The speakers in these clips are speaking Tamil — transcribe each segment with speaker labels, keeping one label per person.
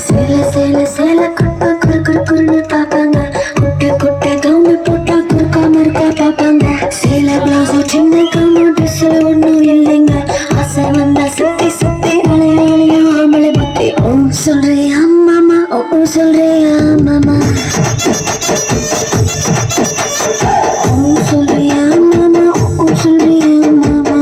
Speaker 1: சேல சேல சேல கட்டா குறு குறு குறுன்னு பாப்பாங்க. குட்டை குட்டை கவுனு போட்டா குறுக்காம இருக்கா பாப்பாங்க. சேல பிளவுஸ் சின்ன கவுனு ட்ரெஸ்ல ஒண்ணும் இல்லைங்க. ஆசை வந்தா சுத்தி சுத்தி அலைய அலைய ஆம்பளை புத்தி. ஓ சொல்றியா மாமா, ஓ சொல்றியா மாமா, ஓ சொல்றியா மாமா, ஓ சொல்றியா மாமா.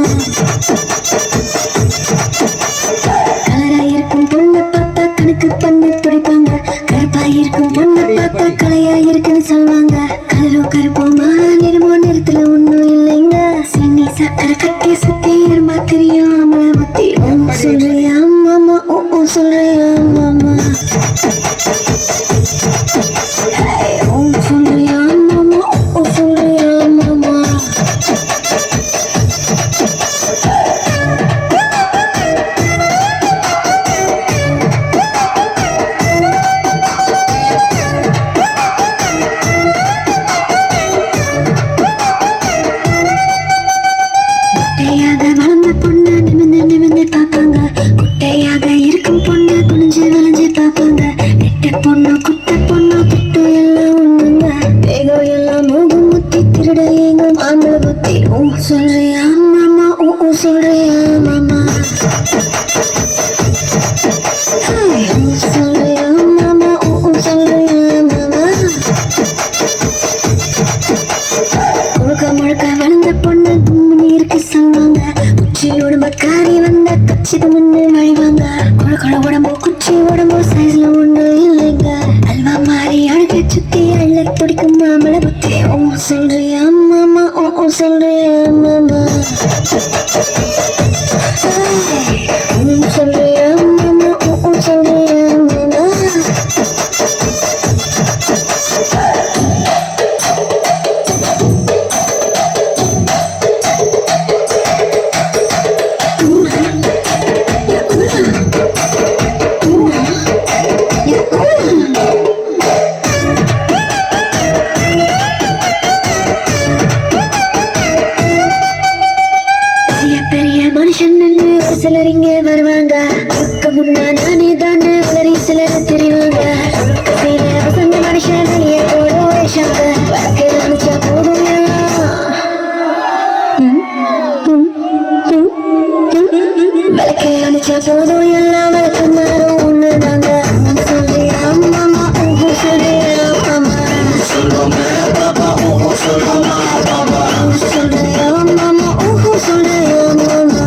Speaker 1: கலரா இருக்கும் பொண்ணு பார்த்தா கணக்கு பண்ண துடிப்பாங்க. கருப்பா இருக்கும் பொண்ணு பார்த்தா கலையா இருக்குன்னு சொல்லுவாங்க. கலரோ கருப்போமா நிறமோ நிறத்துல ஒண்ணும் இல்லைங்க. சின்னி சக்கரை கட்டி சுத்தி இருமா தெரியாம புத்தி. ஓ சொல்றியா மாமா, ஓ சொல்றியா மாமா, ஓ சொல்றியா மாமா, ஓ சொல்றியா மாமா. குட்டையாக வளர்ந்த பொண்ணு நிமிந்து நிமிந்து பார்ப்பாங்க. குட்டையாக இருக்கும் பொண்ணு குனிஞ்சு வளைஞ்சு பார்ப்பாங்க. நெட்ட பொண்ணு குட்டை பொண்ணு திட்டு எல்லாம் ஒண்ணுங்க. தேகம் எல்லாம் மோகம் முத்தி திருட எங்கும் ஆம்பளை புத்தி. ஓ சொல்றியா மாமா, ஓ சொல்றியா மாமா, ஓ சொல்றியா மாமா, ஓ சொல்றியா மாமா. முழுக்க முழுக்க வளர்ந்த பொண்ணு கும்மி இருக்கு சொல்லுவாங்க. குச்சியோட மக்காரி வந்த கச்சித முன்னு வழிவாங்க. குழ குழ உடம்பு குச்சி உடம்பு சைஸ்ல ஒண்ணு இல்லைங்க. அல்வா மாறி அழக சுத்தி அள்ள துடிக்கும் மாமலை புத்தி. ஓ சொல்றியா மாமா, ஓ சொல்றியா மாமா, ஓ சொல்றியா மாமா, ஓ சொல்றியா மாமா. பெரிய மனுஷன் ஒரு சிலர் இங்க வருவாங்க. அதுக்கு முன்னா நானே தானே வளரி சிலர் தெரிவாங்க. சில வசந்த மனுஷன் வெளியே போட வேஷாங்க. வாழ்க்கை நினைச்சா போதும் விளக்கை அணிச்சா போதும் எல்லாம் விளக்கு மாறும் ஒண்ணுதாங்க. சொல்றியா மாமா, ஓ சொல்றியா மாமா, சொல்றியா மாமா, ஓ சொல்றியா மாமா.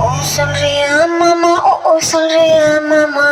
Speaker 1: ஓ சொல்றியா மாமா, ஓ சொல்றியா மாமா.